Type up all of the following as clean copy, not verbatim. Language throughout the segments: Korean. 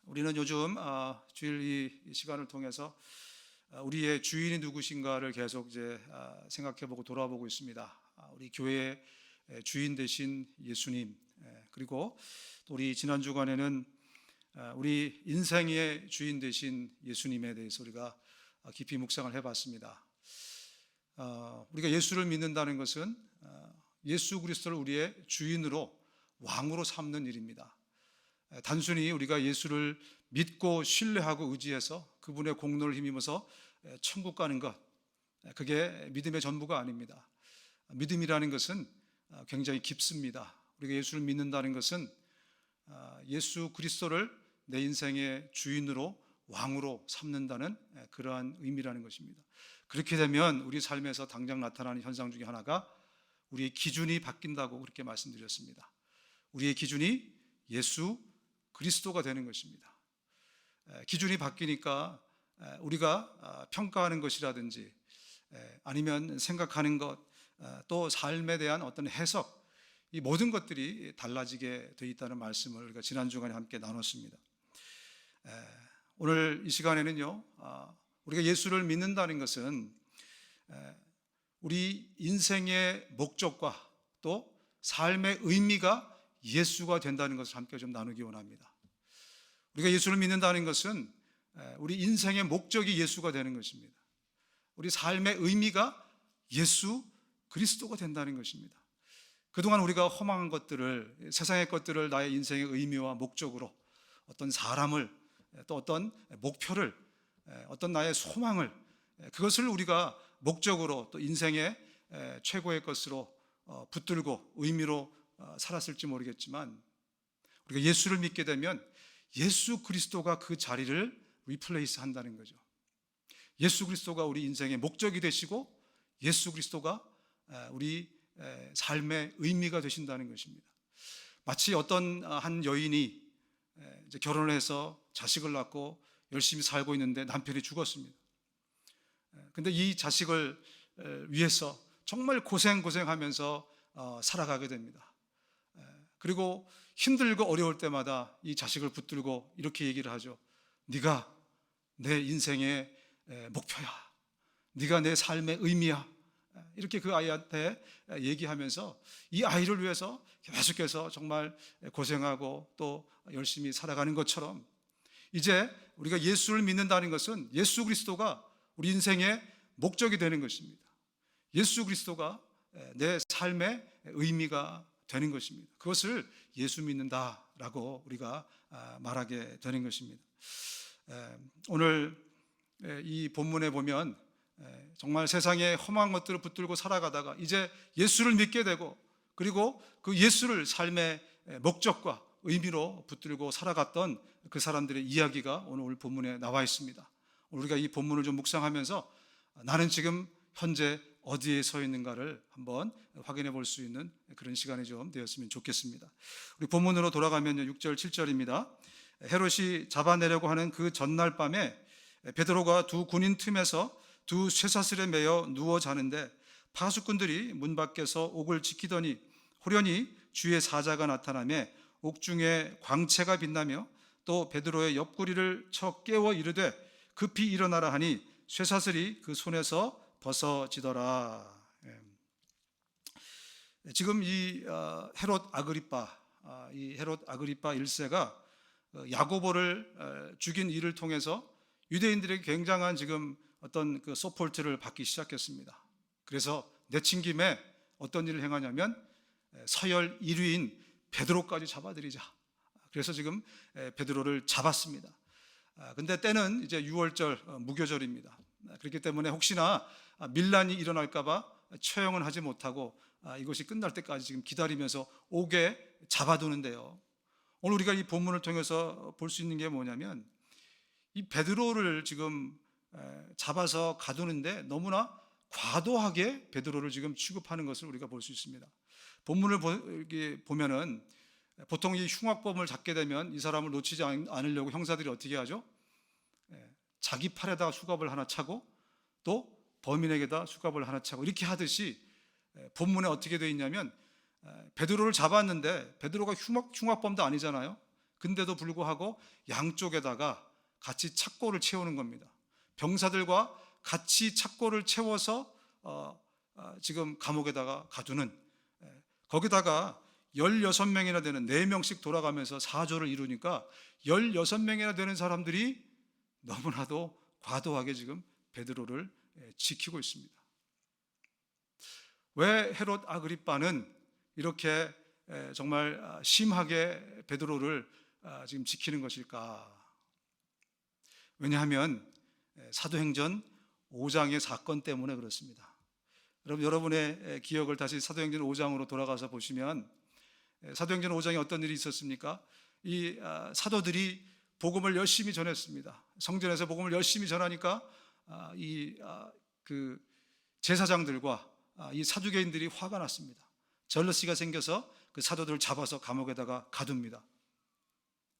우리는 요즘 주일 이 시간을 통해서 우리의 주인이 누구신가를 계속 이제 생각해보고 돌아보고 있습니다. 우리 교회의 주인 되신 예수님, 그리고 또 우리 지난 주간에는 우리 인생의 주인 되신 예수님에 대해서 우리가 깊이 묵상을 해봤습니다. 우리가 예수를 믿는다는 것은 예수 그리스도를 우리의 주인으로 왕으로 삼는 일입니다. 단순히 우리가 예수를 믿고 신뢰하고 의지해서 그분의 공로를 힘입어서 천국 가는 것, 그게 믿음의 전부가 아닙니다. 믿음이라는 것은 굉장히 깊습니다. 우리가 예수를 믿는다는 것은 예수 그리스도를 내 인생의 주인으로 왕으로 삼는다는 그러한 의미라는 것입니다. 그렇게 되면 우리 삶에서 당장 나타나는 현상 중에 하나가 우리의 기준이 바뀐다고 그렇게 말씀드렸습니다. 우리의 기준이 예수 그리스도가 되는 것입니다. 기준이 바뀌니까 우리가 평가하는 것이라든지 아니면 생각하는 것, 또 삶에 대한 어떤 해석, 이 모든 것들이 달라지게 되어 있다는 말씀을 우리가 지난 주간에 함께 나눴습니다. 오늘 이 시간에는요, 우리가 예수를 믿는다는 것은 우리 인생의 목적과 또 삶의 의미가 예수가 된다는 것을 함께 좀 나누기 원합니다. 우리가 예수를 믿는다는 것은 우리 인생의 목적이 예수가 되는 것입니다. 우리 삶의 의미가 예수 그리스도가 된다는 것입니다. 그동안 우리가 허망한 것들을, 세상의 것들을 나의 인생의 의미와 목적으로, 어떤 사람을, 또 어떤 목표를, 어떤 나의 소망을, 그것을 우리가 목적으로 또 인생의 최고의 것으로 붙들고 의미로 살았을지 모르겠지만, 우리가 예수를 믿게 되면 예수 그리스도가 그 자리를 리플레이스 한다는 거죠. 예수 그리스도가 우리 인생의 목적이 되시고 예수 그리스도가 우리 삶의 의미가 되신다는 것입니다. 마치 어떤 한 여인이 이제 결혼을 해서 자식을 낳고 열심히 살고 있는데 남편이 죽었습니다. 근데 이 자식을 위해서 정말 고생하면서 살아가게 됩니다. 그리고 힘들고 어려울 때마다 이 자식을 붙들고 이렇게 얘기를 하죠. 네가 내 인생의 목표야. 네가 내 삶의 의미야. 이렇게 그 아이한테 얘기하면서 이 아이를 위해서 계속해서 정말 고생하고 또 열심히 살아가는 것처럼, 이제 우리가 예수를 믿는다는 것은 예수 그리스도가 우리 인생의 목적이 되는 것입니다. 예수 그리스도가 내 삶의 의미가 되는 것입니다. 그것을 예수 믿는다라고 우리가 말하게 되는 것입니다. 오늘 이 본문에 보면 정말 세상의 험한 것들을 붙들고 살아가다가 이제 예수를 믿게 되고, 그리고 그 예수를 삶의 목적과 의미로 붙들고 살아갔던 그 사람들의 이야기가 오늘 본문에 나와 있습니다. 우리가 이 본문을 좀 묵상하면서 나는 지금 현재 어디에 서 있는가를 한번 확인해 볼 수 있는 그런 시간이 좀 되었으면 좋겠습니다. 우리 본문으로 돌아가면요, 6절 7절입니다. 헤롯이 잡아내려고 하는 그 전날 밤에 베드로가 두 군인 틈에서 두 쇠사슬에 매여 누워 자는데 파수꾼들이 문 밖에서 옥을 지키더니 호련히 주의 사자가 나타나며 옥중에 광채가 빛나며 또 베드로의 옆구리를 쳐 깨워 이르되 급히 일어나라 하니 쇠사슬이 그 손에서 벗어지더라. 지금 이 헤롯 아그리파 1세가 야고보를 죽인 일을 통해서 유대인들에게 굉장한 지금 어떤 그 서포트를 받기 시작했습니다. 그래서 내친김에 어떤 일을 행하냐면 서열 1위인 베드로까지 잡아들이자. 그래서 지금 베드로를 잡았습니다. 근데 때는 이제 6월절 무교절입니다. 그렇기 때문에 혹시나 밀란이 일어날까봐 처형은 하지 못하고 이것이 끝날 때까지 지금 기다리면서 옥에 잡아두는데요. 오늘 우리가 이 본문을 통해서 볼 수 있는 게 뭐냐면 이 베드로를 지금 잡아서 가두는데 너무나 과도하게 베드로를 지금 취급하는 것을 우리가 볼 수 있습니다. 본문을 보면은 보통 이 흉악범을 잡게 되면 이 사람을 놓치지 않으려고 형사들이 어떻게 하죠? 자기 팔에다가 수갑을 하나 차고 또 범인에게다 수갑을 하나 차고 이렇게 하듯이 본문에 어떻게 되어 있냐면 베드로를 잡았는데 베드로가 흉악범도 아니잖아요. 근데도 불구하고 양쪽에다가 같이 착고를 채우는 겁니다. 병사들과 같이 착고를 채워서 지금 감옥에다가 가두는, 거기다가 16명이나 되는, 4명씩 돌아가면서 사조를 이루니까 16명이나 되는 사람들이 너무나도 과도하게 지금 베드로를 지키고 있습니다. 왜 헤롯 아그리빠는 이렇게 정말 심하게 베드로를 지금 지키는 것일까? 왜냐하면 사도행전 5장의 사건 때문에 그렇습니다. 여러분의 기억을 다시 사도행전 5장으로 돌아가서 보시면, 사도행전 5장에 어떤 일이 있었습니까? 이 사도들이 복음을 열심히 전했습니다. 성전에서 복음을 열심히 전하니까 그 제사장들과 이 사두개인들이 화가 났습니다. 절러시가 생겨서 그 사도들을 잡아서 감옥에다가 가둡니다.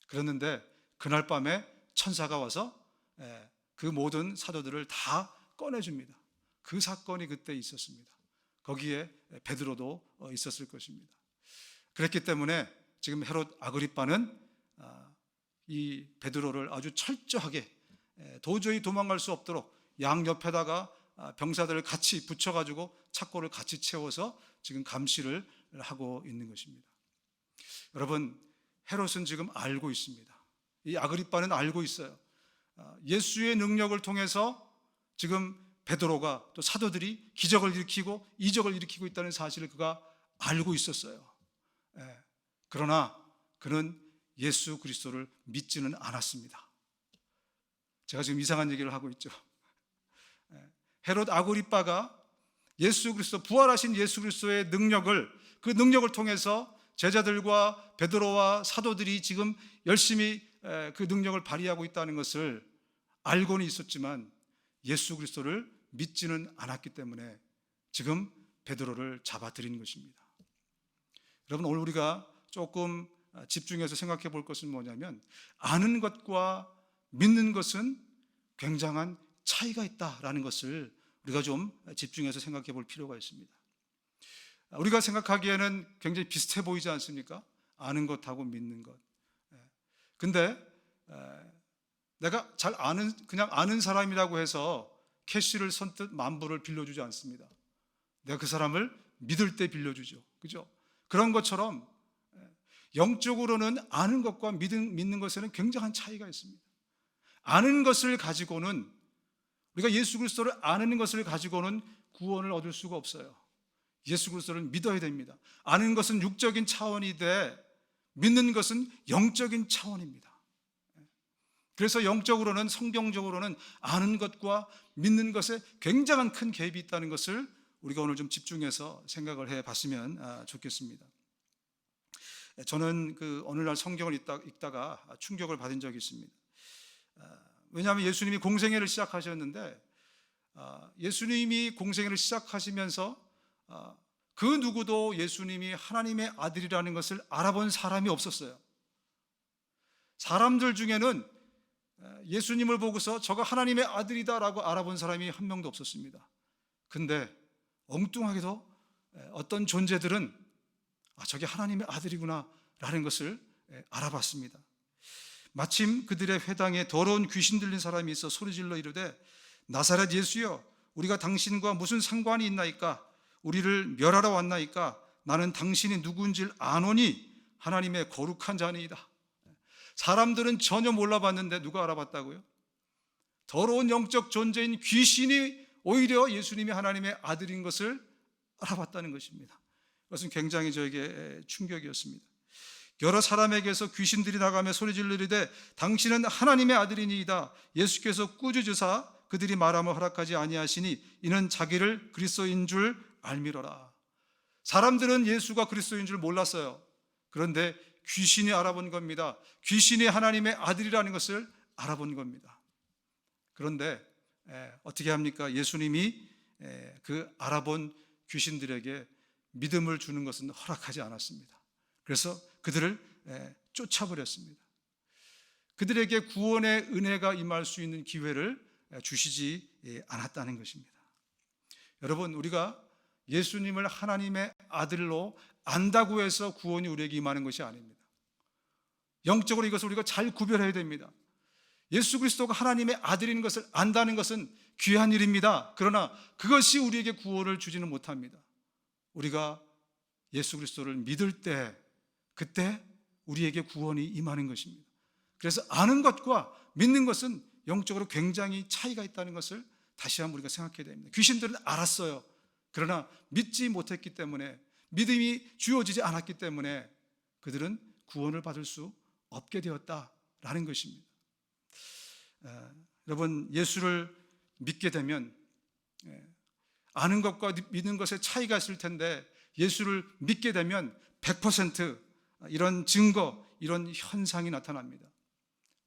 그랬는데 그날 밤에 천사가 와서 그 모든 사도들을 다 꺼내줍니다. 그 사건이 그때 있었습니다. 거기에 베드로도 있었을 것입니다. 그랬기 때문에 지금 헤롯 아그리빠는 이 베드로를 아주 철저하게, 도저히 도망갈 수 없도록 양옆에다가 병사들을 같이 붙여가지고 착고를 같이 채워서 지금 감시를 하고 있는 것입니다. 여러분, 헤롯은 지금 알고 있습니다. 이 아그리빠는 알고 있어요. 예수의 능력을 통해서 지금 베드로가, 또 사도들이 기적을 일으키고 이적을 일으키고 있다는 사실을 그가 알고 있었어요. 그러나 그는 예수 그리스도를 믿지는 않았습니다. 제가 지금 이상한 얘기를 하고 있죠. 헤롯 아그리빠가 예수 그리스도, 부활하신 예수 그리스도의 능력을, 그 능력을 통해서 제자들과 베드로와 사도들이 지금 열심히 그 능력을 발휘하고 있다는 것을 알고는 있었지만 예수 그리스도를 믿지는 않았기 때문에 지금 베드로를 잡아들인 것입니다. 여러분, 오늘 우리가 조금 집중해서 생각해 볼 것은 뭐냐면, 아는 것과 믿는 것은 굉장한 차이가 있다라는 것을 우리가 좀 집중해서 생각해 볼 필요가 있습니다. 우리가 생각하기에는 굉장히 비슷해 보이지 않습니까? 아는 것하고 믿는 것. 근데 내가 그냥 아는 사람이라고 해서 캐시를 선뜻 만불을 빌려주지 않습니다. 내가 그 사람을 믿을 때 빌려주죠. 그죠? 그런 것처럼 영적으로는 아는 것과 믿는 것에는 굉장한 차이가 있습니다. 아는 것을 가지고는, 우리가 예수 그리스도를 아는 것을 가지고는 구원을 얻을 수가 없어요. 예수 그리스도를 믿어야 됩니다. 아는 것은 육적인 차원이되 믿는 것은 영적인 차원입니다. 그래서 영적으로는, 성경적으로는 아는 것과 믿는 것에 굉장한 큰 갭이 있다는 것을 우리가 오늘 좀 집중해서 생각을 해 봤으면 좋겠습니다. 저는 어느 날 성경을 읽다가 충격을 받은 적이 있습니다. 왜냐하면 예수님이 공생애를 시작하셨는데, 예수님이 공생애를 시작하시면서 그 누구도 예수님이 하나님의 아들이라는 것을 알아본 사람이 없었어요. 사람들 중에는 예수님을 보고서 저가 하나님의 아들이다라고 알아본 사람이 한 명도 없었습니다. 근데 엉뚱하게도 어떤 존재들은 저게 하나님의 아들이구나 라는 것을 알아봤습니다. 마침 그들의 회당에 더러운 귀신 들린 사람이 있어 소리질러 이르되, 나사렛 예수여, 우리가 당신과 무슨 상관이 있나이까? 우리를 멸하러 왔나이까? 나는 당신이 누구인지를 아노니 하나님의 거룩한 자니이다. 사람들은 전혀 몰라봤는데 누가 알아봤다고요? 더러운 영적 존재인 귀신이 오히려 예수님이 하나님의 아들인 것을 알아봤다는 것입니다. 그것은 굉장히 저에게 충격이었습니다. 여러 사람에게서 귀신들이 나가며 소리질러 이르되, 당신은 하나님의 아들이니이다. 예수께서 꾸짖으사 그들이 말함을 허락하지 아니하시니 이는 자기를 그리스도인 줄 알미러라. 사람들은 예수가 그리스도인 줄 몰랐어요. 그런데 귀신이 알아본 겁니다. 귀신이 하나님의 아들이라는 것을 알아본 겁니다. 그런데 어떻게 합니까? 예수님이 그 알아본 귀신들에게 믿음을 주는 것은 허락하지 않았습니다. 그래서 그들을 쫓아버렸습니다. 그들에게 구원의 은혜가 임할 수 있는 기회를 주시지 않았다는 것입니다. 여러분, 우리가 예수님을 하나님의 아들로 안다고 해서 구원이 우리에게 임하는 것이 아닙니다. 영적으로 이것을 우리가 잘 구별해야 됩니다. 예수 그리스도가 하나님의 아들인 것을 안다는 것은 귀한 일입니다. 그러나 그것이 우리에게 구원을 주지는 못합니다. 우리가 예수 그리스도를 믿을 때, 그때 우리에게 구원이 임하는 것입니다. 그래서 아는 것과 믿는 것은 영적으로 굉장히 차이가 있다는 것을 다시 한번 우리가 생각해야 됩니다. 귀신들은 알았어요. 그러나 믿지 못했기 때문에, 믿음이 주어지지 않았기 때문에 그들은 구원을 받을 수 없게 되었다라는 것입니다. 여러분, 예수를 믿게 되면 아는 것과 믿는 것의 차이가 있을 텐데, 예수를 믿게 되면 100% 이런 증거, 이런 현상이 나타납니다.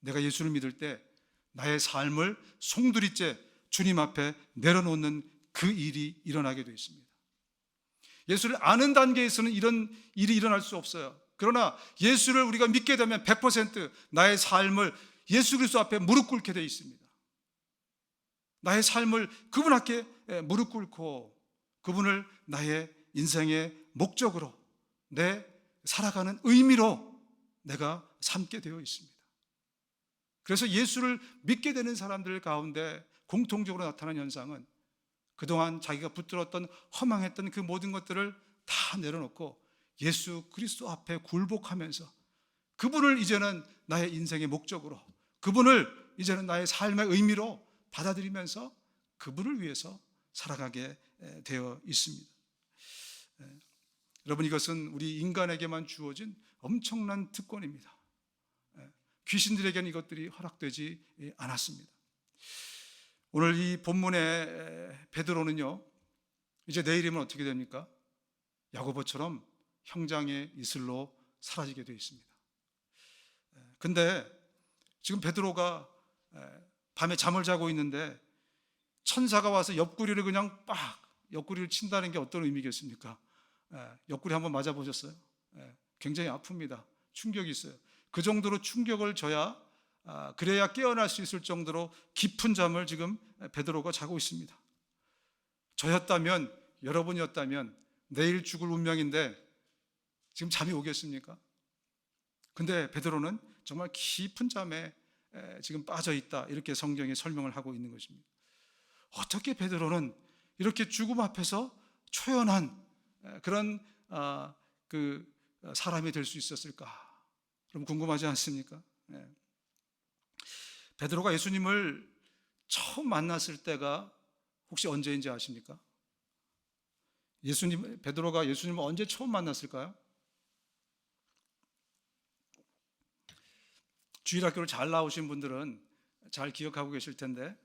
내가 예수를 믿을 때 나의 삶을 송두리째 주님 앞에 내려놓는 그 일이 일어나게 되어 있습니다. 예수를 아는 단계에서는 이런 일이 일어날 수 없어요. 그러나 예수를 우리가 믿게 되면 100% 나의 삶을 예수 그리스도 앞에 무릎 꿇게 되어 있습니다. 나의 삶을 그분 앞에 무릎 꿇고 그분을 나의 인생의 목적으로, 내 살아가는 의미로 내가 삼게 되어 있습니다. 그래서 예수를 믿게 되는 사람들 가운데 공통적으로 나타나는 현상은 그동안 자기가 붙들었던 허망했던 그 모든 것들을 다 내려놓고 예수 그리스도 앞에 굴복하면서 그분을 이제는 나의 인생의 목적으로, 그분을 이제는 나의 삶의 의미로 받아들이면서 그분을 위해서 살아가게 되어 있습니다. 여러분, 이것은 우리 인간에게만 주어진 엄청난 특권입니다. 귀신들에게는 이것들이 허락되지 않았습니다. 오늘 이 본문의 베드로는요, 이제 내일이면 어떻게 됩니까? 야고보처럼 형장의 이슬로 사라지게 되어 있습니다. 근데 지금 베드로가 밤에 잠을 자고 있는데 천사가 와서 옆구리를 그냥 옆구리를 친다는 게 어떤 의미겠습니까? 옆구리 한번 맞아보셨어요? 굉장히 아픕니다. 충격이 있어요. 그 정도로 충격을 줘야, 그래야 깨어날 수 있을 정도로 깊은 잠을 지금 베드로가 자고 있습니다. 저였다면, 여러분이었다면 내일 죽을 운명인데 지금 잠이 오겠습니까? 근데 베드로는 정말 깊은 잠에 지금 빠져 있다, 이렇게 성경이 설명을 하고 있는 것입니다. 어떻게 베드로는 이렇게 죽음 앞에서 초연한 그런 그 사람이 될 수 있었을까? 그럼 궁금하지 않습니까? 베드로가 예수님을 처음 만났을 때가 혹시 언제인지 아십니까? 베드로가 예수님을 언제 처음 만났을까요? 주일학교를 잘 나오신 분들은 잘 기억하고 계실 텐데,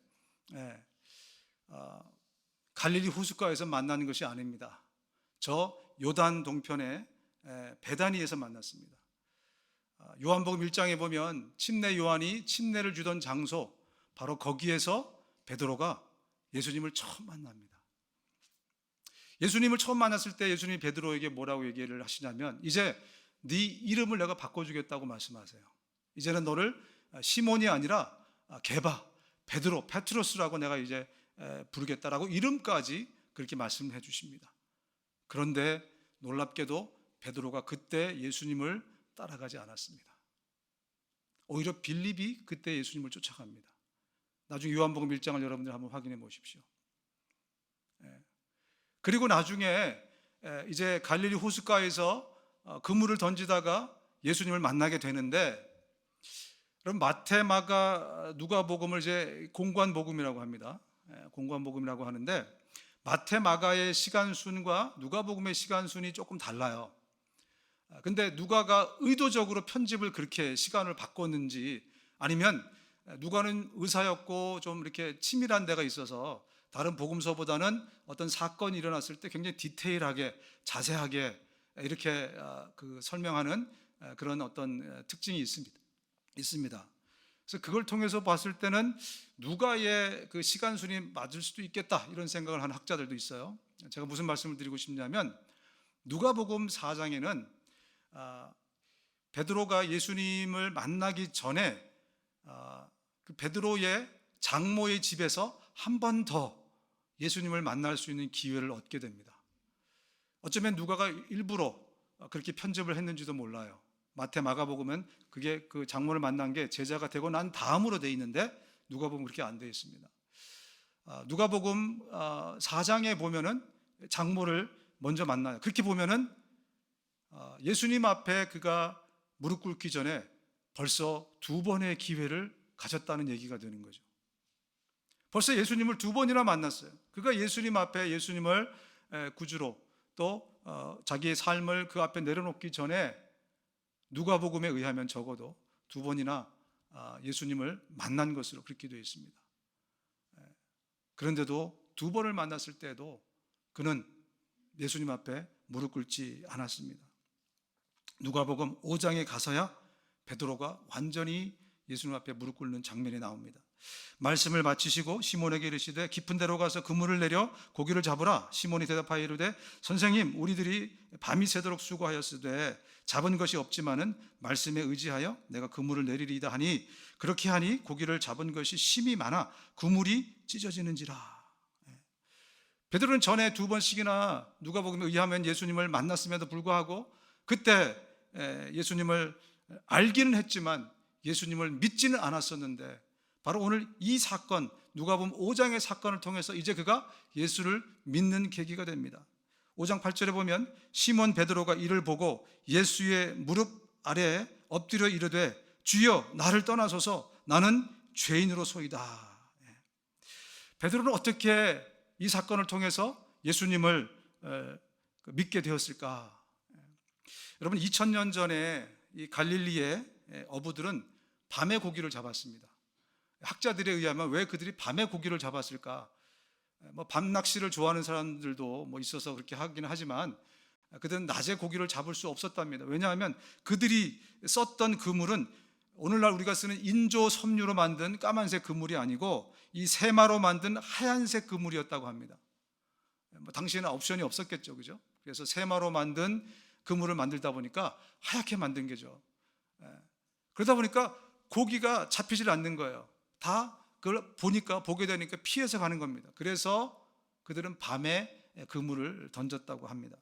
갈릴리 호숫가에서 만나는 것이 아닙니다. 저 요단 동편의 베다니에서 만났습니다. 요한복음 1장에 보면 침례 요한이 침례를 주던 장소, 바로 거기에서 베드로가 예수님을 처음 만납니다. 예수님을 처음 만났을 때 예수님이 베드로에게 뭐라고 얘기를 하시냐면, 이제 네 이름을 내가 바꿔주겠다고 말씀하세요. 이제는 너를 시몬이 아니라 게바, 베드로, 페트로스라고 내가 이제 부르겠다라고 이름까지 그렇게 말씀해 주십니다. 그런데 놀랍게도 베드로가 그때 예수님을 따라가지 않았습니다. 오히려 빌립이 그때 예수님을 쫓아갑니다. 나중에 요한복음 1장을 여러분들 한번 확인해 보십시오. 그리고 나중에 이제 갈릴리 호숫가에서 그물을 던지다가 예수님을 만나게 되는데, 그럼 마태, 마가, 누가복음을 이제 공관복음이라고 합니다. 공관복음이라고 하는데, 마태, 마가의 시간순과 누가복음의 시간순이 조금 달라요. 근데 누가가 의도적으로 편집을 그렇게 시간을 바꿨는지, 아니면 누가는 의사였고 좀 이렇게 치밀한 데가 있어서 다른 복음서보다는 어떤 사건이 일어났을 때 굉장히 디테일하게, 자세하게 이렇게 설명하는 그런 어떤 특징이 있습니다. 그래서 그걸 통해서 봤을 때는 누가의 그 시간순이 맞을 수도 있겠다, 이런 생각을 하는 학자들도 있어요. 제가 무슨 말씀을 드리고 싶냐면, 누가복음 4장에는 베드로가 예수님을 만나기 전에 그 베드로의 장모의 집에서 한 번 더 예수님을 만날 수 있는 기회를 얻게 됩니다. 어쩌면 누가가 일부러 그렇게 편집을 했는지도 몰라요. 마태, 마가복음은 그게 그 장모를 만난 게 제자가 되고 난 다음으로 돼 있는데 누가복음 그렇게 안 돼 있습니다. 누가복음 4장에 보면은 장모를 먼저 만나요. 그렇게 보면은 예수님 앞에 그가 무릎 꿇기 전에 벌써 2번의 기회를 가졌다는 얘기가 되는 거죠. 벌써 예수님을 2번이나 만났어요. 그가 예수님 앞에 예수님을 구주로 또 자기의 삶을 그 앞에 내려놓기 전에 누가복음에 의하면 적어도 2번이나 예수님을 만난 것으로 그렇게 되어 있습니다. 그런데도 2번을 만났을 때도 그는 예수님 앞에 무릎 꿇지 않았습니다. 누가복음 5장에 가서야 베드로가 완전히 예수님 앞에 무릎 꿇는 장면이 나옵니다. 말씀을 마치시고 시몬에게 이르시되 깊은 데로 가서 그물을 내려 고기를 잡으라. 시몬이 대답하여 이르되 선생님, 우리들이 밤이 새도록 수고하였으되 잡은 것이 없지만은 말씀에 의지하여 내가 그물을 내리리이다 하니, 그렇게 하니 고기를 잡은 것이 심히 많아 그물이 찢어지는지라. 베드로는 전에 2번씩이나 누가복음에 의하면 예수님을 만났음에도 불구하고 그때 예수님을 알기는 했지만 예수님을 믿지는 않았었는데, 바로 오늘 이 사건, 누가복음 5장의 사건을 통해서 이제 그가 예수를 믿는 계기가 됩니다. 5장 8절에 보면 시몬 베드로가 이를 보고 예수의 무릎 아래에 엎드려 이르되 주여 나를 떠나소서 나는 죄인으로소이다. 베드로는 어떻게 이 사건을 통해서 예수님을 믿게 되었을까? 여러분, 2000년 전에 이 갈릴리의 어부들은 밤에 고기를 잡았습니다. 학자들에 의하면 왜 그들이 밤에 고기를 잡았을까? 밤 낚시를 좋아하는 사람들도 있어서 그렇게 하기는 하지만 그들은 낮에 고기를 잡을 수 없었답니다. 왜냐하면 그들이 썼던 그물은 오늘날 우리가 쓰는 인조 섬유로 만든 까만색 그물이 아니고 이 세마로 만든 하얀색 그물이었다고 합니다. 당시에는 옵션이 없었겠죠, 그죠? 그래서 세마로 만든 그물을 만들다 보니까 하얗게 만든 게죠. 그러다 보니까 고기가 잡히질 않는 거예요. 다 그걸 보게 되니까 피해서 가는 겁니다. 그래서 그들은 밤에 그물을 던졌다고 합니다.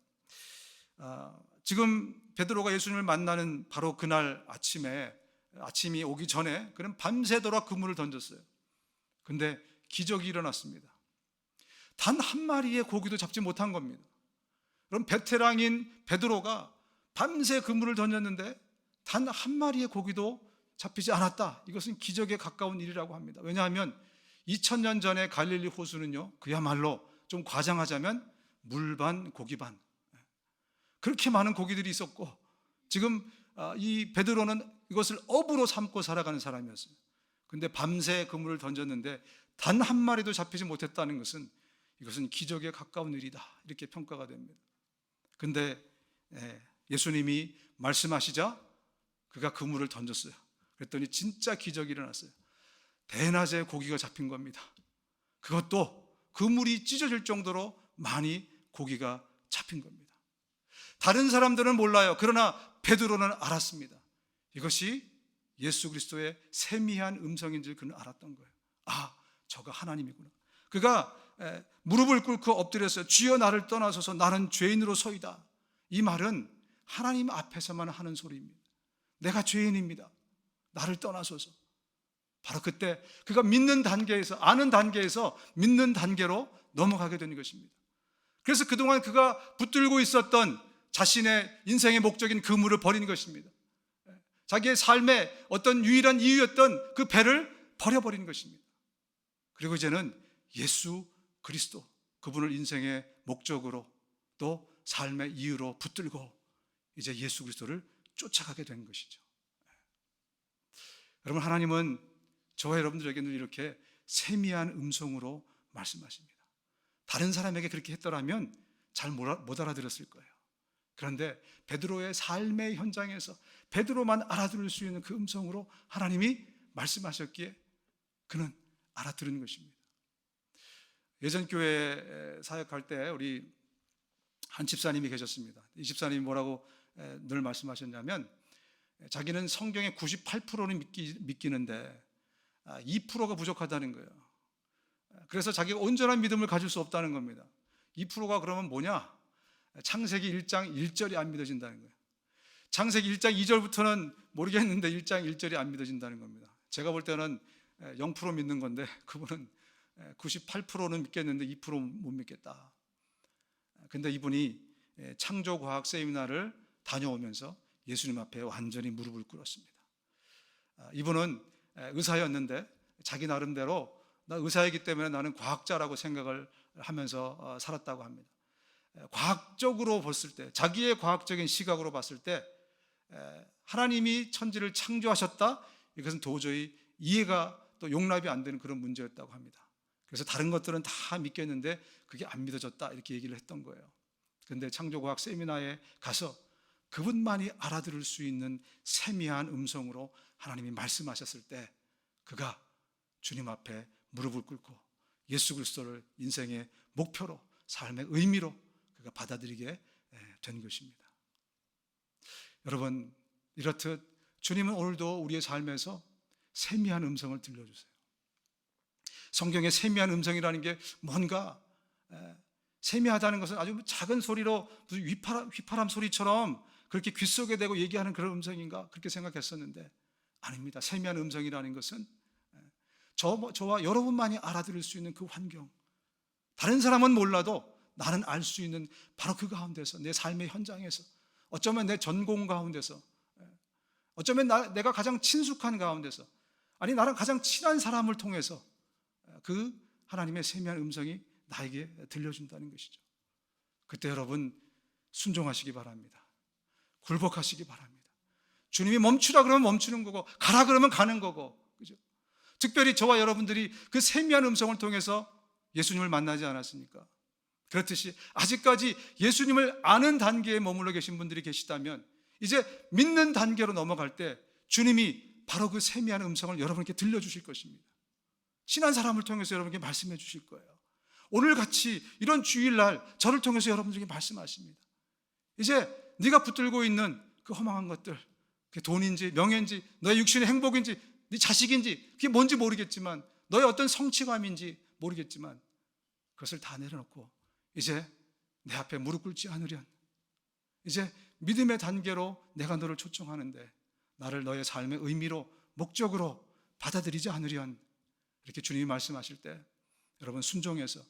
지금 베드로가 예수님을 만나는 바로 그날 아침이 오기 전에 그는 밤새도록 그물을 던졌어요. 근데 기적이 일어났습니다. 단 한 마리의 고기도 잡지 못한 겁니다. 그럼 베테랑인 베드로가 밤새 그물을 던졌는데 단 한 마리의 고기도 잡히지 않았다. 이것은 기적에 가까운 일이라고 합니다. 왜냐하면 2000년 전에 갈릴리 호수는요, 그야말로 좀 과장하자면 물 반 고기 반, 그렇게 많은 고기들이 있었고, 지금 이 베드로는 이것을 업으로 삼고 살아가는 사람이었어요. 근데 밤새 그물을 던졌는데 단 한 마리도 잡히지 못했다는 것은 이것은 기적에 가까운 일이다, 이렇게 평가가 됩니다. 근데 예수님이 말씀하시자 그가 그물을 던졌어요. 그랬더니 진짜 기적이 일어났어요. 대낮에 고기가 잡힌 겁니다. 그것도 그물이 찢어질 정도로 많이 고기가 잡힌 겁니다. 다른 사람들은 몰라요. 그러나 베드로는 알았습니다. 이것이 예수 그리스도의 세미한 음성인 줄 그는 알았던 거예요. 저가 하나님이구나. 그가 무릎을 꿇고 엎드려서 주여 나를 떠나소서 나는 죄인으로소이다. 이 말은 하나님 앞에서만 하는 소리입니다. 내가 죄인입니다. 나를 떠나소서. 바로 그때 그가 믿는 단계에서, 아는 단계에서 믿는 단계로 넘어가게 되는 것입니다. 그래서 그동안 그가 붙들고 있었던 자신의 인생의 목적인 그물을 버린 것입니다. 자기의 삶의 어떤 유일한 이유였던 그 배를 버려버린 것입니다. 그리고 이제는 예수 그리스도, 그분을 인생의 목적으로 또 삶의 이유로 붙들고 이제 예수 그리스도를 쫓아가게 된 것이죠. 여러분, 하나님은 저와 여러분들에게는 이렇게 세미한 음성으로 말씀하십니다. 다른 사람에게 그렇게 했더라면 잘 못 알아들었을 거예요. 그런데 베드로의 삶의 현장에서 베드로만 알아들을 수 있는 그 음성으로 하나님이 말씀하셨기에 그는 알아들은 것입니다. 예전 교회 사역할 때 우리 한 집사님이 계셨습니다. 이 집사님이 뭐라고 늘 말씀하셨냐면, 자기는 성경의 98%는 믿기는데 2%가 부족하다는 거예요. 그래서 자기가 온전한 믿음을 가질 수 없다는 겁니다. 2%가 그러면 뭐냐? 창세기 1장 1절이 안 믿어진다는 거예요. 창세기 1장 2절부터는 모르겠는데 1장 1절이 안 믿어진다는 겁니다. 제가 볼 때는 0% 믿는 건데 그분은 98%는 믿겠는데 2% 못 믿겠다. 근데 이분이 창조과학 세미나를 다녀오면서 예수님 앞에 완전히 무릎을 꿇었습니다. 이분은 의사였는데 자기 나름대로 나 의사이기 때문에 나는 과학자라고 생각을 하면서 살았다고 합니다. 과학적으로 봤을 때, 자기의 과학적인 시각으로 봤을 때 하나님이 천지를 창조하셨다, 이것은 도저히 이해가 또 용납이 안 되는 그런 문제였다고 합니다. 그래서 다른 것들은 다 믿겠는데 그게 안 믿어졌다, 이렇게 얘기를 했던 거예요. 그런데 창조과학 세미나에 가서 그분만이 알아들을 수 있는 세미한 음성으로 하나님이 말씀하셨을 때 그가 주님 앞에 무릎을 꿇고 예수 그리스도를 인생의 목표로, 삶의 의미로 그가 받아들이게 된 것입니다. 여러분, 이렇듯 주님은 오늘도 우리의 삶에서 세미한 음성을 들려주세요. 성경의 세미한 음성이라는 게 뭔가 세미하다는 것은 아주 작은 소리로 무슨 휘파람 소리처럼 그렇게 귓속에 대고 얘기하는 그런 음성인가, 그렇게 생각했었는데 아닙니다. 세미한 음성이라는 것은 저와 여러분만이 알아들을 수 있는 그 환경, 다른 사람은 몰라도 나는 알 수 있는 바로 그 가운데서, 내 삶의 현장에서, 어쩌면 내 전공 가운데서, 어쩌면 내가 가장 친숙한 가운데서, 아니 나랑 가장 친한 사람을 통해서 그 하나님의 세미한 음성이 나에게 들려준다는 것이죠. 그때 여러분 순종하시기 바랍니다. 굴복하시기 바랍니다. 주님이 멈추라 그러면 멈추는 거고, 가라 그러면 가는 거고, 그죠? 특별히 저와 여러분들이 그 세미한 음성을 통해서 예수님을 만나지 않았습니까? 그렇듯이 아직까지 예수님을 아는 단계에 머물러 계신 분들이 계시다면 이제 믿는 단계로 넘어갈 때 주님이 바로 그 세미한 음성을 여러분께 들려주실 것입니다. 친한 사람을 통해서 여러분께 말씀해 주실 거예요. 오늘같이 이런 주일날 저를 통해서 여러분들에게 말씀하십니다. 이제 네가 붙들고 있는 그 허망한 것들, 그게 돈인지 명예인지 너의 육신의 행복인지 네 자식인지 그게 뭔지 모르겠지만, 너의 어떤 성취감인지 모르겠지만 그것을 다 내려놓고 이제 내 앞에 무릎 꿇지 않으련, 이제 믿음의 단계로 내가 너를 초청하는데 나를 너의 삶의 의미로, 목적으로 받아들이지 않으련, 이렇게 주님이 말씀하실 때 여러분 순종해서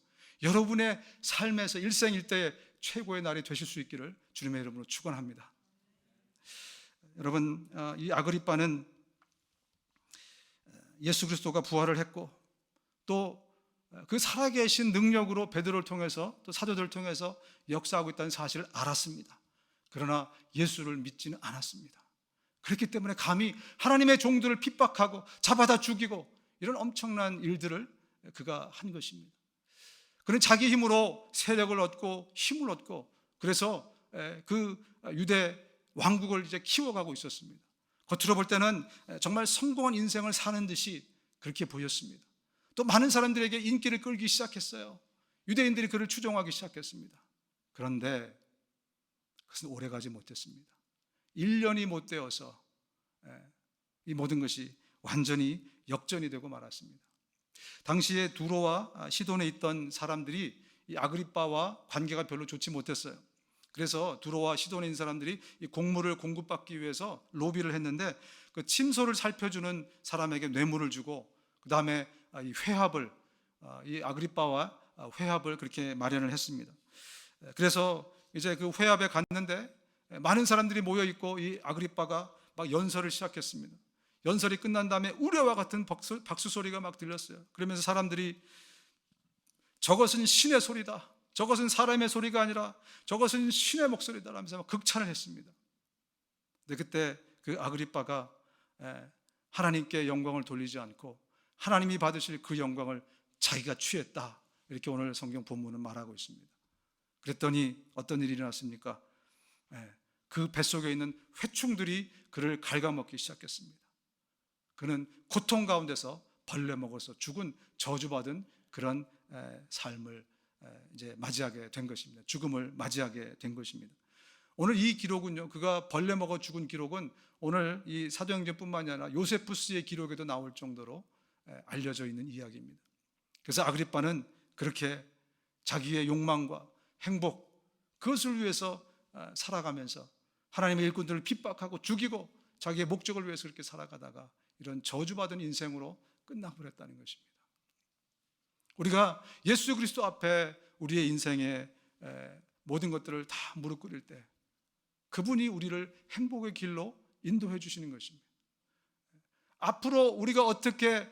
여러분의 삶에서 일생일대의 최고의 날이 되실 수 있기를 주님의 이름으로 축원합니다. 여러분, 이 아그리빠는 예수 그리스도가 부활을 했고 또 그 살아계신 능력으로 베드로를 통해서 또 사도들을 통해서 역사하고 있다는 사실을 알았습니다. 그러나 예수를 믿지는 않았습니다. 그렇기 때문에 감히 하나님의 종들을 핍박하고 잡아다 죽이고 이런 엄청난 일들을 그가 한 것입니다. 그는 자기 힘으로 세력을 얻고 힘을 얻고 그래서 그 유대 왕국을 이제 키워가고 있었습니다. 겉으로 볼 때는 정말 성공한 인생을 사는 듯이 그렇게 보였습니다. 또 많은 사람들에게 인기를 끌기 시작했어요. 유대인들이 그를 추종하기 시작했습니다. 그런데 그것은 오래가지 못했습니다. 1년이 못 되어서 이 모든 것이 완전히 역전이 되고 말았습니다. 당시에 두로와 시돈에 있던 사람들이 이 아그리빠와 관계가 별로 좋지 못했어요. 그래서 두로와 시돈에 있는 사람들이 이 곡물을 공급받기 위해서 로비를 했는데 그 침소를 살펴주는 사람에게 뇌물을 주고 그 다음에 이 회합을, 이 아그리빠와 회합을 그렇게 마련을 했습니다. 그래서 이제 그 회합에 갔는데 많은 사람들이 모여 있고 이 아그리빠가 막 연설을 시작했습니다. 연설이 끝난 다음에 우레와 같은 박수 소리가 막 들렸어요. 그러면서 사람들이 저것은 신의 소리다, 저것은 사람의 소리가 아니라 저것은 신의 목소리다 라면서 막 극찬을 했습니다. 근데 그때 그 아그리빠가 하나님께 영광을 돌리지 않고 하나님이 받으실 그 영광을 자기가 취했다, 이렇게 오늘 성경 본문은 말하고 있습니다. 그랬더니 어떤 일이 일어났습니까? 그 뱃속에 있는 회충들이 그를 갉아먹기 시작했습니다. 그는 고통 가운데서 벌레 먹어서 죽은, 저주받은 그런 삶을 이제 맞이하게 된 것입니다. 죽음을 맞이하게 된 것입니다. 오늘 이 기록은요, 그가 벌레 먹어 죽은 기록은 오늘 이 사도행전뿐만이 아니라 요세푸스의 기록에도 나올 정도로 알려져 있는 이야기입니다. 그래서 아그리빠는 그렇게 자기의 욕망과 행복, 그것을 위해서 살아가면서 하나님의 일꾼들을 핍박하고 죽이고 자기의 목적을 위해서 그렇게 살아가다가 이런 저주받은 인생으로 끝나버렸다는 것입니다. 우리가 예수 그리스도 앞에 우리의 인생의 모든 것들을 다 무릎 꿇을 때 그분이 우리를 행복의 길로 인도해 주시는 것입니다. 앞으로 우리가 어떻게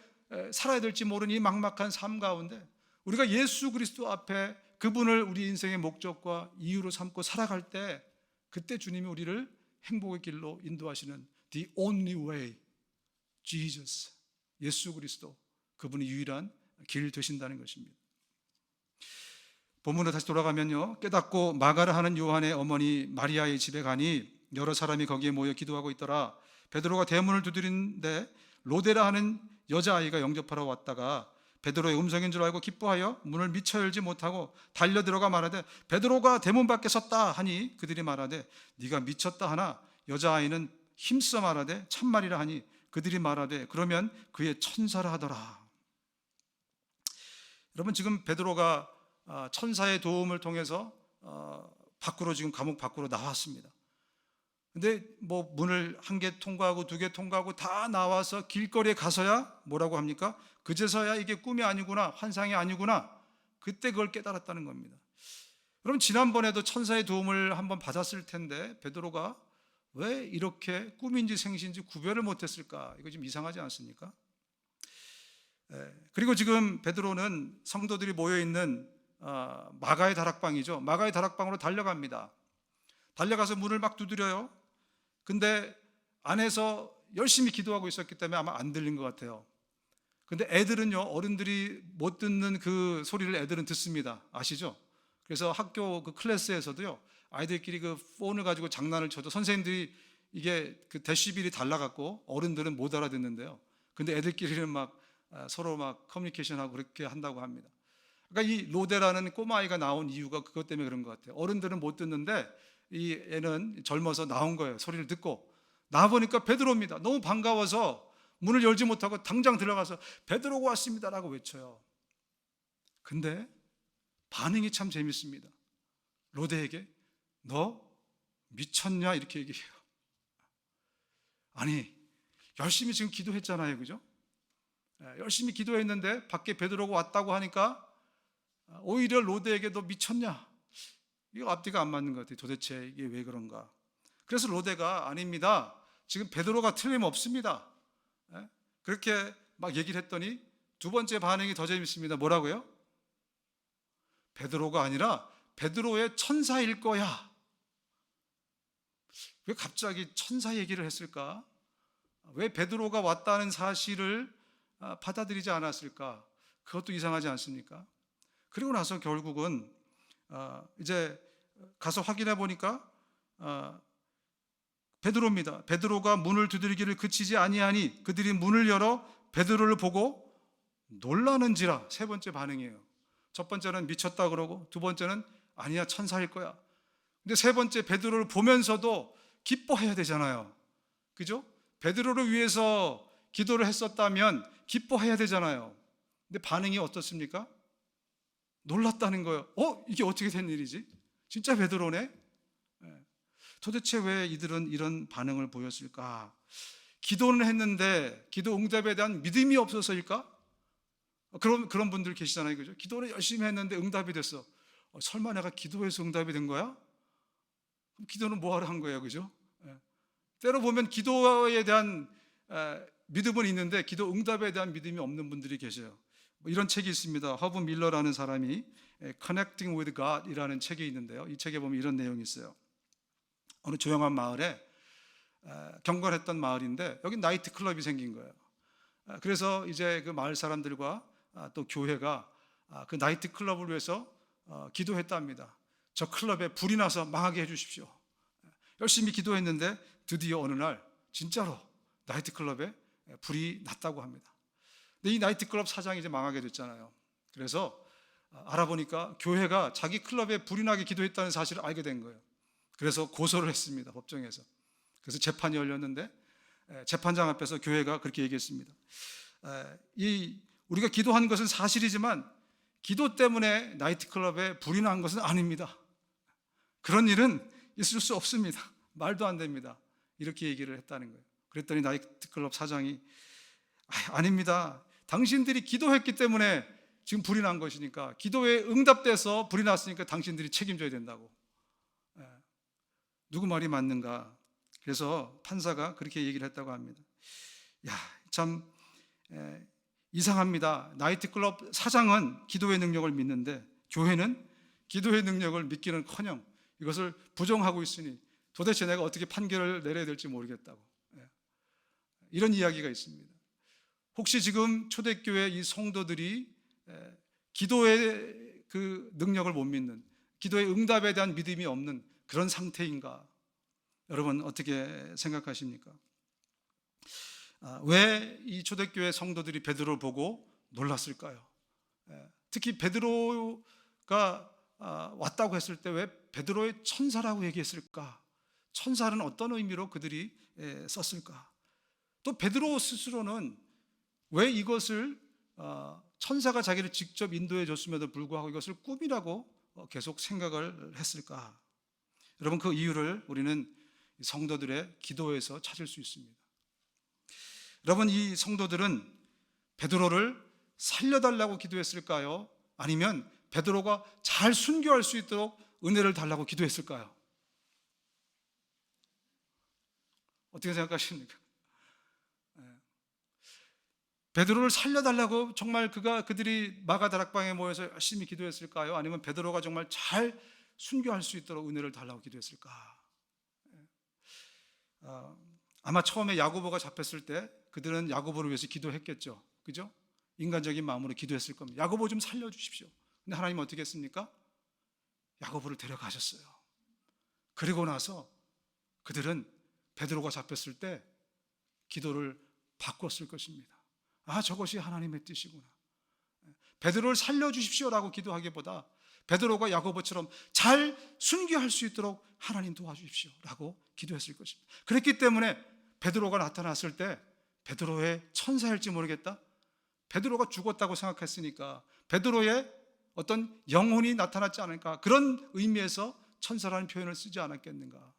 살아야 될지 모르는 이 막막한 삶 가운데 우리가 예수 그리스도 앞에 그분을 우리 인생의 목적과 이유로 삼고 살아갈 때 그때 주님이 우리를 행복의 길로 인도하시는 The only way, Jesus, 예수 그리스도, 그분이 유일한 길 되신다는 것입니다. 본문으로 다시 돌아가면요, 깨닫고 마가를 하는 요한의 어머니 마리아의 집에 가니 여러 사람이 거기에 모여 기도하고 있더라. 베드로가 대문을 두드리는데 로데라 하는 여자아이가 영접하러 왔다가 베드로의 음성인 줄 알고 기뻐하여 문을 미처 열지 못하고 달려들어가 말하되 베드로가 대문 밖에 섰다 하니 그들이 말하되 네가 미쳤다 하나 여자아이는 힘써 말하되 참말이라 하니 그들이 말하되 그러면 그의 천사라 하더라. 여러분, 지금 베드로가 천사의 도움을 통해서 밖으로 지금 감옥 밖으로 나왔습니다. 근데 뭐 문을 한 개 통과하고 두 개 통과하고 다 나와서 길거리에 가서야 뭐라고 합니까? 그제서야 이게 꿈이 아니구나, 환상이 아니구나, 그때 그걸 깨달았다는 겁니다. 여러분, 지난번에도 천사의 도움을 한번 받았을 텐데 베드로가 왜 이렇게 꿈인지 생시인지 구별을 못했을까? 이거 좀 이상하지 않습니까? 그리고 지금 베드로는 성도들이 모여있는 마가의 다락방이죠. 마가의 다락방으로 달려갑니다. 달려가서 문을 막 두드려요. 근데 안에서 열심히 기도하고 있었기 때문에 아마 안 들린 것 같아요. 근데 애들은요, 어른들이 못 듣는 그 소리를 애들은 듣습니다. 아시죠? 그래서 학교 그 클래스에서도요, 아이들끼리 그 폰을 가지고 장난을 쳐도 선생님들이 이게 그 데시벨이 달라갖고 어른들은 못 알아듣는데요. 근데 애들끼리는 막 서로 막 커뮤니케이션하고 그렇게 한다고 합니다. 그러니까 이 로데라는 꼬마아이가 나온 이유가 그것 때문에 그런 것 같아요. 어른들은 못 듣는데 이 애는 젊어서 나온 거예요. 소리를 듣고 나와보니까 베드로입니다. 너무 반가워서 문을 열지 못하고 당장 들어가서 베드로가 왔습니다라고 외쳐요. 근데 반응이 참 재밌습니다. 로데에게 너 미쳤냐 이렇게 얘기해요. 아니, 열심히 지금 기도했잖아요, 그죠? 열심히 기도했는데 밖에 베드로가 왔다고 하니까 오히려 로데에게 너 미쳤냐? 이거 앞뒤가 안 맞는 것 같아요. 도대체 이게 왜 그런가? 그래서 로데가 아닙니다, 지금 베드로가 틀림없습니다, 그렇게 막 얘기를 했더니 두 번째 반응이 더 재밌습니다. 뭐라고요? 베드로가 아니라 베드로의 천사일 거야. 왜 갑자기 천사 얘기를 했을까? 왜 베드로가 왔다는 사실을 받아들이지 않았을까? 그것도 이상하지 않습니까? 그리고 나서 결국은 이제 가서 확인해 보니까 베드로입니다. 베드로가 문을 두드리기를 그치지 아니하니 그들이 문을 열어 베드로를 보고 놀라는지라. 세 번째 반응이에요. 첫 번째는 미쳤다 그러고 두 번째는 아니야 천사일 거야. 근데 세 번째 베드로를 보면서도 기뻐해야 되잖아요, 그죠? 베드로를 위해서 기도를 했었다면 기뻐해야 되잖아요. 근데 반응이 어떻습니까? 놀랐다는 거예요. 이게 어떻게 된 일이지? 진짜 베드로네? 도대체 왜 이들은 이런 반응을 보였을까? 기도는 했는데 기도 응답에 대한 믿음이 없어서일까? 그런 분들 계시잖아요, 그죠? 기도를 열심히 했는데 응답이 됐어. 설마 내가 기도해서 응답이 된 거야? 그럼 기도는 뭐하러 한 거예요, 그죠? 때로 보면 기도에 대한 믿음은 있는데 기도 응답에 대한 믿음이 없는 분들이 계셔요. 이런 책이 있습니다. 허브 밀러라는 사람이 Connecting with God 이라는 책이 있는데요, 이 책에 보면 이런 내용이 있어요. 어느 조용한 마을에 경건했던 마을인데 여기 나이트 클럽이 생긴 거예요. 그래서 이제 그 마을 사람들과 또 교회가 그 나이트 클럽을 위해서 기도했답니다. 저 클럽에 불이 나서 망하게 해주십시오. 열심히 기도했는데 드디어 어느 날 진짜로 나이트 클럽에 불이 났다고 합니다. 근데 이 나이트 클럽 사장이 이제 망하게 됐잖아요. 그래서 알아보니까 교회가 자기 클럽에 불이 나게 기도했다는 사실을 알게 된 거예요. 그래서 고소를 했습니다, 법정에서. 그래서 재판이 열렸는데 재판장 앞에서 교회가 그렇게 얘기했습니다. 우리가 기도한 것은 사실이지만 기도 때문에 나이트클럽에 불이 난 것은 아닙니다. 그런 일은 있을 수 없습니다. 말도 안 됩니다. 이렇게 얘기를 했다는 거예요. 그랬더니 나이트클럽 사장이 아닙니다. 당신들이 기도했기 때문에 지금 불이 난 것이니까, 기도에 응답돼서 불이 났으니까 당신들이 책임져야 된다고. 누구 말이 맞는가? 그래서 판사가 그렇게 얘기를 했다고 합니다. 참 이상합니다. 나이트클럽 사장은 기도의 능력을 믿는데 교회는 기도의 능력을 믿기는커녕 이것을 부정하고 있으니 도대체 내가 어떻게 판결을 내려야 될지 모르겠다고. 이런 이야기가 있습니다. 혹시 지금 초대교회 이 성도들이 기도의 그 능력을 못 믿는, 기도의 응답에 대한 믿음이 없는 그런 상태인가? 여러분 어떻게 생각하십니까? 왜 이 초대교회 성도들이 베드로를 보고 놀랐을까요? 특히 베드로가 왔다고 했을 때 왜 베드로의 천사라고 얘기했을까? 천사는 어떤 의미로 그들이 썼을까? 또 베드로 스스로는 왜 이것을 천사가 자기를 직접 인도해 줬음에도 불구하고 이것을 꿈이라고 계속 생각을 했을까? 여러분 그 이유를 우리는 성도들의 기도에서 찾을 수 있습니다. 여러분 이 성도들은 베드로를 살려달라고 기도했을까요? 아니면 베드로가 잘 순교할 수 있도록 은혜를 달라고 기도했을까요? 어떻게 생각하십니까? 베드로를 살려달라고 정말 그들이 마가다락방에 모여서 열심히 기도했을까요? 아니면 베드로가 정말 잘 순교할 수 있도록 은혜를 달라고 기도했을까? 아마 처음에 야고보가 잡혔을 때 그들은 야고보를 위해서 기도했겠죠. 그죠? 인간적인 마음으로 기도했을 겁니다. 야고보 좀 살려주십시오. 근데 하나님 어떻게 했습니까? 야고보를 데려가셨어요. 그리고 나서 그들은 베드로가 잡혔을 때 기도를 바꿨을 것입니다. 저것이 하나님의 뜻이구나. 베드로를 살려주십시오라고 기도하기보다 베드로가 야고보처럼 잘 순교할 수 있도록 하나님 도와주십시오라고 기도했을 것입니다. 그랬기 때문에 베드로가 나타났을 때 베드로의 천사일지 모르겠다, 베드로가 죽었다고 생각했으니까 베드로의 어떤 영혼이 나타났지 않을까, 그런 의미에서 천사라는 표현을 쓰지 않았겠는가.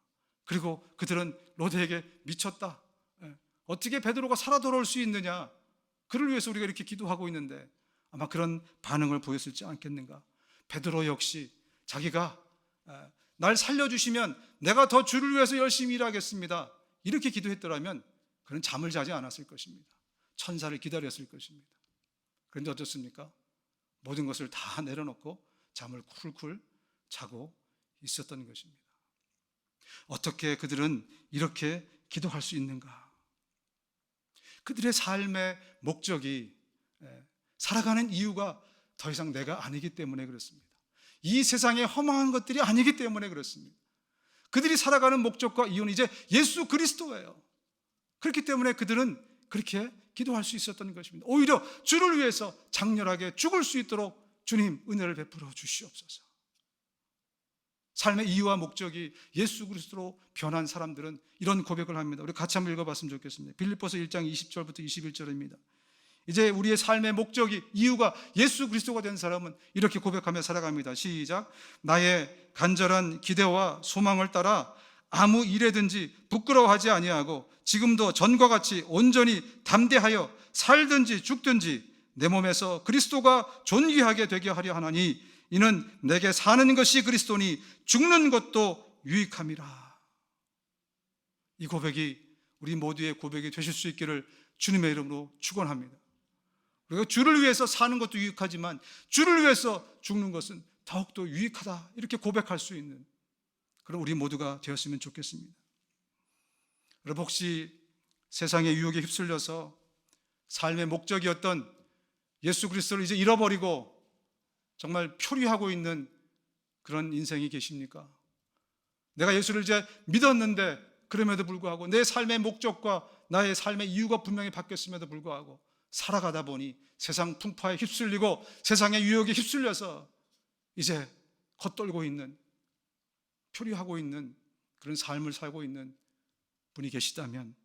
그리고 그들은 로데에게 미쳤다, 어떻게 베드로가 살아 돌아올 수 있느냐, 그를 위해서 우리가 이렇게 기도하고 있는데, 아마 그런 반응을 보였을지 않겠는가. 베드로 역시 자기가 날 살려주시면 내가 더 주를 위해서 열심히 일하겠습니다, 이렇게 기도했더라면 그는 잠을 자지 않았을 것입니다. 천사를 기다렸을 것입니다. 그런데 어떻습니까? 모든 것을 다 내려놓고 잠을 쿨쿨 자고 있었던 것입니다. 어떻게 그들은 이렇게 기도할 수 있는가? 그들의 삶의 목적이, 살아가는 이유가 더 이상 내가 아니기 때문에 그렇습니다. 이 세상에 허망한 것들이 아니기 때문에 그렇습니다. 그들이 살아가는 목적과 이유는 이제 예수 그리스도예요. 그렇기 때문에 그들은 그렇게 기도할 수 있었던 것입니다. 오히려 주를 위해서 장렬하게 죽을 수 있도록 주님 은혜를 베풀어 주시옵소서. 삶의 이유와 목적이 예수 그리스도로 변한 사람들은 이런 고백을 합니다. 우리 같이 한번 읽어봤으면 좋겠습니다. 빌립보서 1장 20절부터 21절입니다. 이제 우리의 삶의 목적이, 이유가 예수 그리스도가 된 사람은 이렇게 고백하며 살아갑니다. 시작. 나의 간절한 기대와 소망을 따라 아무 일에든지 부끄러워하지 아니하고 지금도 전과 같이 온전히 담대하여 살든지 죽든지 내 몸에서 그리스도가 존귀하게 되게 하려 하나니 이는 내게 사는 것이 그리스도니 죽는 것도 유익함이라. 이 고백이 우리 모두의 고백이 되실 수 있기를 주님의 이름으로 축원합니다. 우리가 주를 위해서 사는 것도 유익하지만 주를 위해서 죽는 것은 더욱더 유익하다, 이렇게 고백할 수 있는 그런 우리 모두가 되었으면 좋겠습니다. 여러분 혹시 세상의 유혹에 휩쓸려서 삶의 목적이었던 예수 그리스도를 이제 잃어버리고 정말 표류하고 있는 그런 인생이 계십니까? 내가 예수를 이제 믿었는데 그럼에도 불구하고 내 삶의 목적과 나의 삶의 이유가 분명히 바뀌었음에도 불구하고 살아가다 보니 세상 풍파에 휩쓸리고 세상의 유혹에 휩쓸려서 이제 겉돌고 있는, 표류하고 있는 그런 삶을 살고 있는 분이 계시다면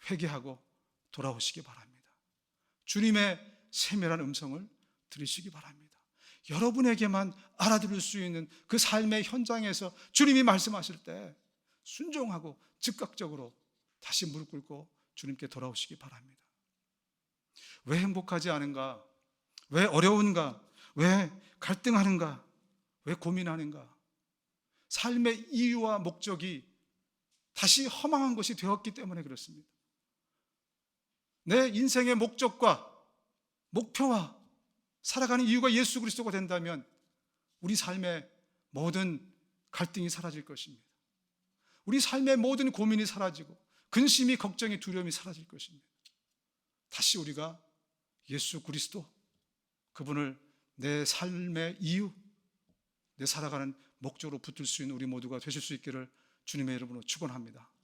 회개하고 돌아오시기 바랍니다. 주님의 세밀한 음성을 들으시기 바랍니다. 여러분에게만 알아들을 수 있는 그 삶의 현장에서 주님이 말씀하실 때 순종하고 즉각적으로 다시 무릎 꿇고 주님께 돌아오시기 바랍니다. 왜 행복하지 않은가? 왜 어려운가? 왜 갈등하는가? 왜 고민하는가? 삶의 이유와 목적이 다시 허망한 것이 되었기 때문에 그렇습니다. 내 인생의 목적과 목표와 살아가는 이유가 예수 그리스도가 된다면 우리 삶의 모든 갈등이 사라질 것입니다. 우리 삶의 모든 고민이 사라지고 근심이, 걱정이, 두려움이 사라질 것입니다. 다시 우리가 예수 그리스도, 그분을 내 삶의 이유, 내 살아가는 목적으로 붙들 수 있는 우리 모두가 되실 수 있기를 주님의 이름으로 축원합니다.